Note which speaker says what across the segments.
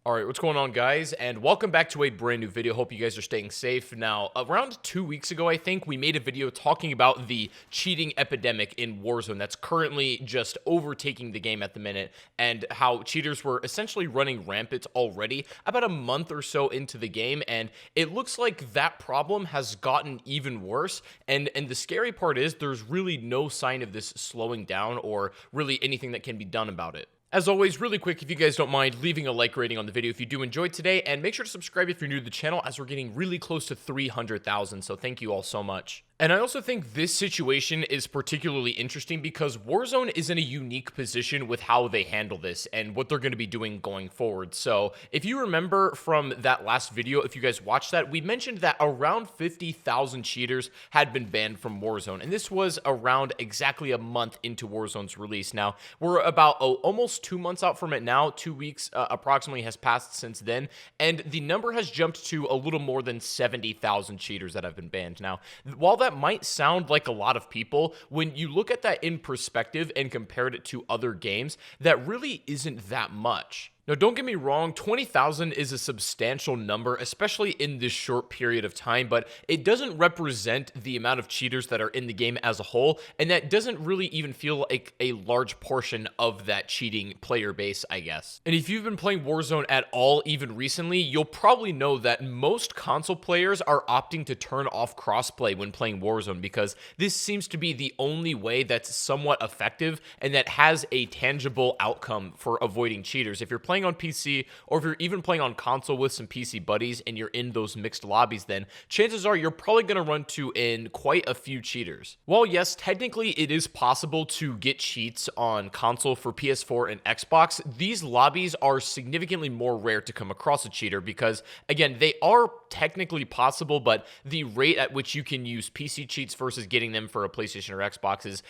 Speaker 1: Alright, what's going on, guys? And welcome back to a brand new video. Hope you guys are staying safe. Now, around 2 weeks ago, I think, we made a video talking about the cheating epidemic in Warzone that's currently just overtaking the game at the minute, and how cheaters were essentially running rampant already about a month or so into the game, and it looks like that problem has gotten even worse, and the scary part is there's really no sign of this slowing down or really anything that can be done about it. As always, really quick, if you guys don't mind leaving a like rating on the video if you do enjoy today, and make sure to subscribe if you're new to the channel, as we're getting really close to 300,000, so thank you all so much. And I also think this situation is particularly interesting because Warzone is in a unique position with how they handle this and what they're going to be doing going forward. So if you remember from that last video, if you guys watched that, we mentioned that around 50,000 cheaters had been banned from Warzone. And this was around exactly a month into Warzone's release. Now, we're about almost 2 months out from it now. 2 weeks approximately has passed since then. And the number has jumped to a little more than 70,000 cheaters that have been banned. Now, while that might sound like a lot of people, when you look at that in perspective and compared it to other games, that really isn't that much. Now, don't get me wrong, 20,000 is a substantial number, especially in this short period of time, but it doesn't represent the amount of cheaters that are in the game as a whole, and that doesn't really even feel like a large portion of that cheating player base, I guess. And if you've been playing Warzone at all, even recently, you'll probably know that most console players are opting to turn off crossplay when playing Warzone, because this seems to be the only way that's somewhat effective and that has a tangible outcome for avoiding cheaters. If you're playing on PC, or if you're even playing on console with some PC buddies and you're in those mixed lobbies, then chances are you're probably going to run in quite a few cheaters. While yes, technically it is possible to get cheats on console for PS4 and Xbox, these lobbies are significantly more rare to come across a cheater because, again, they are technically possible, but the rate at which you can use PC cheats versus getting them for a PlayStation or Xbox is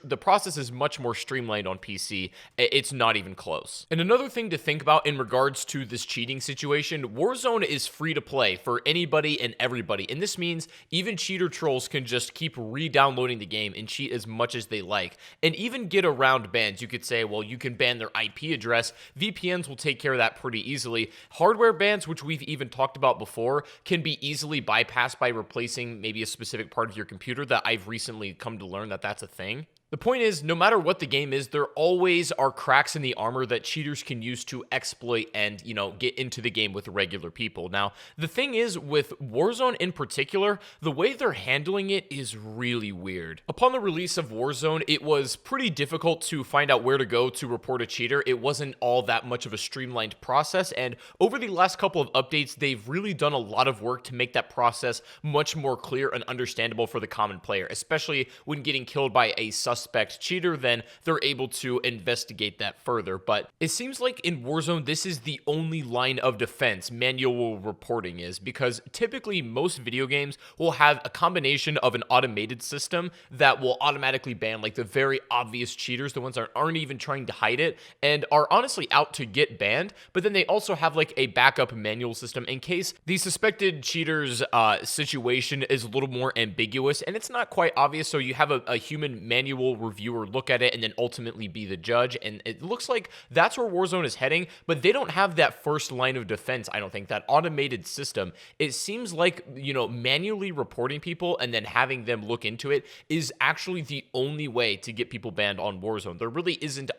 Speaker 1: the process is much more streamlined on PC. It's not even close. And another thing to think about in regards to this cheating situation, Warzone is free to play for anybody and everybody, and this means even cheater trolls can just keep re-downloading the game and cheat as much as they like, and even get around bans. You could say, well, you can ban their IP address. VPNs will take care of that pretty easily. Hardware bans, which we've even talked about before, can be easily bypassed by replacing maybe a specific part of your computer. That I've recently come to learn that that's a thing. The point is, no matter what the game is, there always are cracks in the armor that cheaters can use to exploit and, get into the game with regular people. Now, the thing is, with Warzone in particular, the way they're handling it is really weird. Upon the release of Warzone, it was pretty difficult to find out where to go to report a cheater. It wasn't all that much of a streamlined process, and over the last couple of updates, they've really done a lot of work to make that process much more clear and understandable for the common player, especially when getting killed by a suspect cheater. Then they're able to investigate that further. But it seems like in Warzone, this is the only line of defense manual reporting is, because typically most video games will have a combination of an automated system that will automatically ban like the very obvious cheaters, the ones that aren't even trying to hide it and are honestly out to get banned, but then they also have like a backup manual system in case the suspected cheater's situation is a little more ambiguous and it's not quite obvious, so you have a human manual reviewer look at it and then ultimately be the judge. And it looks like that's where Warzone is heading, but they don't have that first line of defense. I don't think that automated system. It seems like, manually reporting people and then having them look into it is actually the only way to get people banned on Warzone. There really isn't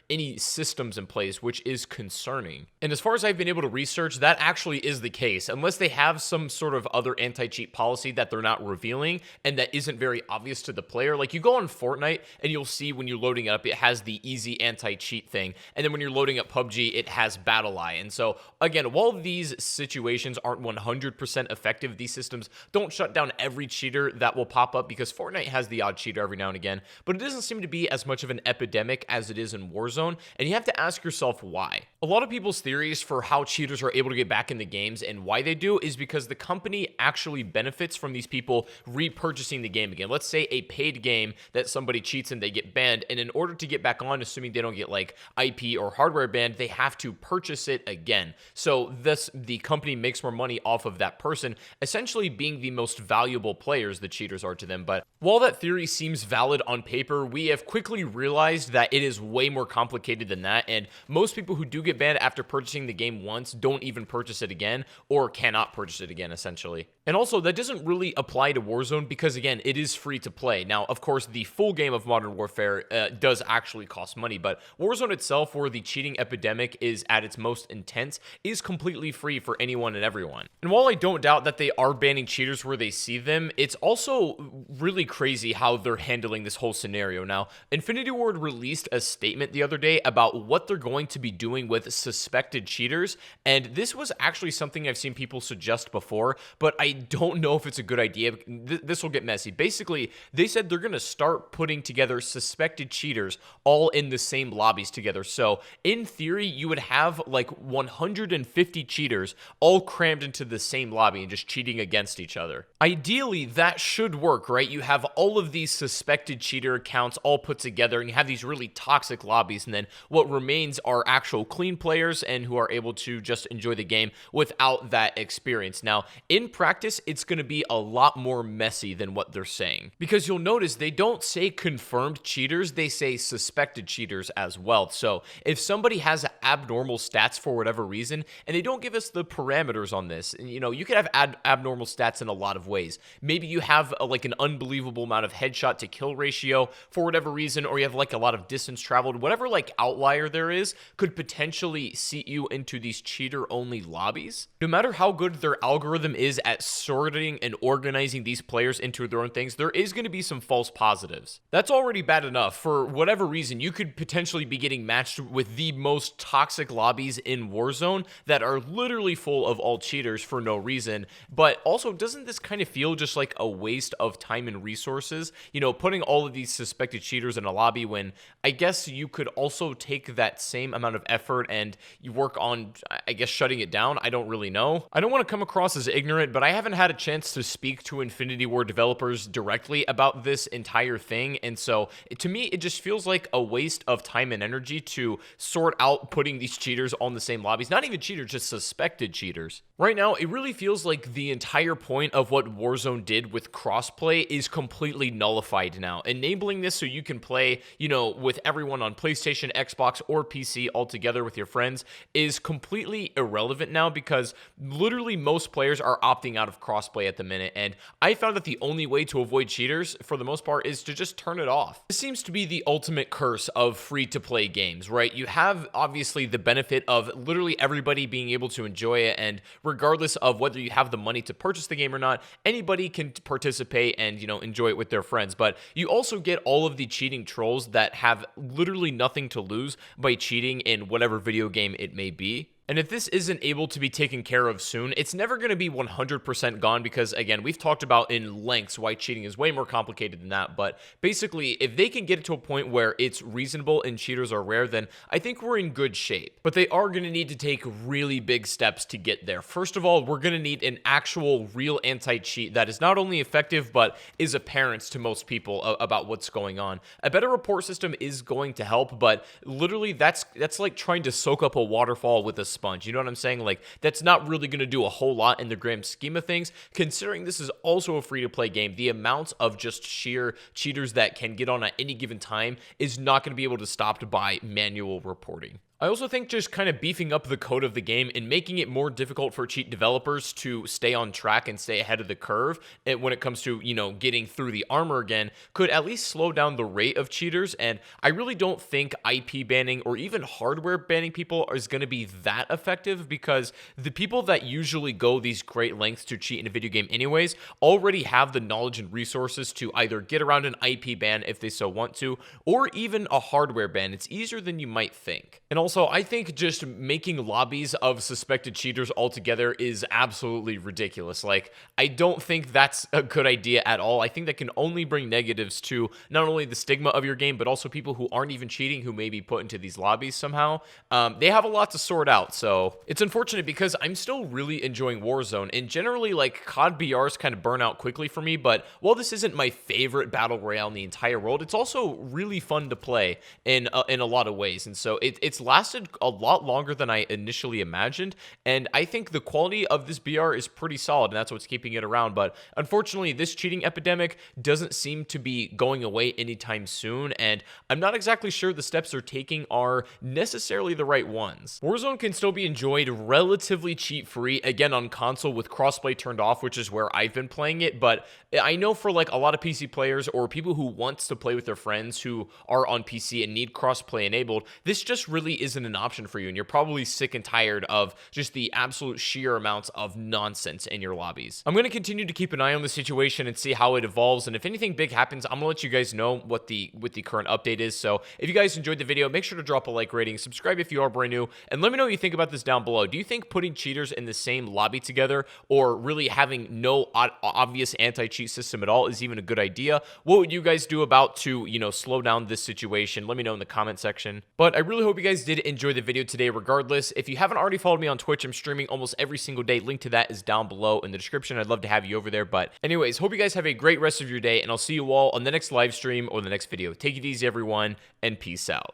Speaker 1: any systems in place, which is concerning. And as far as I've been able to research, that actually is the case, unless they have some sort of other anti-cheat policy that they're not revealing and that isn't very obvious to the player. Like, you go on Fortnite and you'll see when you're loading it up, it has the easy anti-cheat thing. And then when you're loading up PUBG, it has Battle Eye. And so, again, while these situations aren't 100% effective, these systems don't shut down every cheater that will pop up, because Fortnite has the odd cheater every now and again, but it doesn't seem to be as much of an epidemic as it is in Warzone. And you have to ask yourself why. A lot of people's theories for how cheaters are able to get back in the games and why they do is because the company actually benefits from these people repurchasing the game again. Let's say a paid game that somebody somebody cheats and they get banned, and in order to get back on, assuming they don't get like IP or hardware banned, they have to purchase it again. So the company makes more money off of that person essentially being the most valuable players the cheaters are to them. But while that theory seems valid on paper, we have quickly realized that it is way more complicated than that, and most people who do get banned after purchasing the game once don't even purchase it again or cannot purchase it again, essentially. And also, that doesn't really apply to Warzone because, again, it is free to play. Now, of course, the full game of Modern Warfare does actually cost money, but Warzone itself, where the cheating epidemic is at its most intense, is completely free for anyone and everyone. And while I don't doubt that they are banning cheaters where they see them, it's also really crazy how they're handling this whole scenario. Now, Infinity Ward released a statement the other day about what they're going to be doing with suspected cheaters, and this was actually something I've seen people suggest before, but I don't know if it's a good idea. This will get messy. Basically, they said they're going to start putting together suspected cheaters all in the same lobbies together. So in theory, you would have like 150 cheaters all crammed into the same lobby and just cheating against each other. Ideally, that should work, right? You have all of these suspected cheater accounts all put together, and you have these really toxic lobbies, and then what remains are actual clean players and who are able to just enjoy the game without that experience. Now, in practice, it's going to be a lot more messy than what they're saying, because you'll notice they don't say confirmed cheaters, they say suspected cheaters as well. So if somebody has abnormal stats for whatever reason, and they don't give us the parameters on this, and, you could have abnormal stats in a lot of ways. Maybe you have like an unbelievable amount of headshot to kill ratio for whatever reason, or you have like a lot of distance traveled, whatever like outlier there is could potentially seat you into these cheater only lobbies. No matter how good their algorithm is at sorting and organizing these players into their own things, there is going to be some false positives. That's already bad enough. For whatever reason, you could potentially be getting matched with the most toxic lobbies in Warzone that are literally full of all cheaters for no reason. But also, doesn't this kind of feel just like a waste of time and resources? Putting all of these suspected cheaters in a lobby when I guess you could also take that same amount of effort and you work on, I guess, shutting it down. I don't really know. I don't want to come across as ignorant, but I haven't had a chance to speak to Infinity Ward developers directly about this entire thing, and so to me it just feels like a waste of time and energy to sort out putting these cheaters on the same lobbies. Not even cheaters, just suspected cheaters. Right now, it really feels like the entire point of what Warzone did with crossplay is completely nullified now. Enabling this so you can play, with everyone on PlayStation, Xbox, or PC all together with your friends is completely irrelevant now, because literally most players are opting out of crossplay at the minute, and I found that the only way to avoid cheaters for the most part is to just turn it off. This seems to be the ultimate curse of free-to-play games, right? You have obviously the benefit of literally everybody being able to enjoy it, and regardless of whether you have the money to purchase the game or not, anybody can participate and, enjoy it with their friends. But you also get all of the cheating trolls that have literally nothing to lose by cheating in whatever video game it may be. And if this isn't able to be taken care of soon, it's never going to be 100% gone, because, again, we've talked about in lengths why cheating is way more complicated than that. But basically, if they can get it to a point where it's reasonable and cheaters are rare, then I think we're in good shape. But they are going to need to take really big steps to get there. First of all, we're going to need an actual real anti-cheat that is not only effective, but is apparent to most people about what's going on. A better report system is going to help, but literally that's like trying to soak up a waterfall with a sponge. You know what I'm saying? Like, that's not really going to do a whole lot in the grand scheme of things, considering this is also a free-to-play game. The amount of just sheer cheaters that can get on at any given time is not going to be able to stop by manual reporting. I also think just kind of beefing up the code of the game and making it more difficult for cheat developers to stay on track and stay ahead of the curve when it comes to, getting through the armor again could at least slow down the rate of cheaters. And I really don't think IP banning or even hardware banning people is going to be that effective, because the people that usually go these great lengths to cheat in a video game anyways already have the knowledge and resources to either get around an IP ban if they so want to, or even a hardware ban. It's easier than you might think. And also, also, I think just making lobbies of suspected cheaters altogether is absolutely ridiculous. Like, I don't think that's a good idea at all. I think that can only bring negatives to not only the stigma of your game, but also people who aren't even cheating who may be put into these lobbies somehow. They have a lot to sort out, so it's unfortunate because I'm still really enjoying Warzone, and generally, like, COD BRs kind of burn out quickly for me, but while this isn't my favorite battle royale in the entire world, it's also really fun to play in a lot of ways, and so it's lasted a lot longer than I initially imagined, and I think the quality of this BR is pretty solid, and that's what's keeping it around. But unfortunately, this cheating epidemic doesn't seem to be going away anytime soon, and I'm not exactly sure the steps they're taking are necessarily the right ones. Warzone can still be enjoyed relatively cheat-free, again on console with crossplay turned off, which is where I've been playing it, but I know for like a lot of PC players or people who want to play with their friends who are on PC and need crossplay enabled, this just really isn't an option for you, and you're probably sick and tired of just the absolute sheer amounts of nonsense in your lobbies. I'm going to continue to keep an eye on the situation and see how it evolves, and if anything big happens, I'm going to let you guys know what the current update is. So if you guys enjoyed the video, make sure to drop a like rating, subscribe if you are brand new, and let me know what you think about this down below. Do you think putting cheaters in the same lobby together or really having no obvious anti-cheat system at all is even a good idea? What would you guys do about to, slow down this situation? Let me know in the comment section. But I really hope you guys did enjoy the video today regardless. If you haven't already followed me on Twitch, I'm streaming almost every single day. Link to that is down below in the description. I'd love to have you over there. But anyways, hope you guys have a great rest of your day, and I'll see you all on the next live stream or the next video. Take it easy, everyone, and peace out.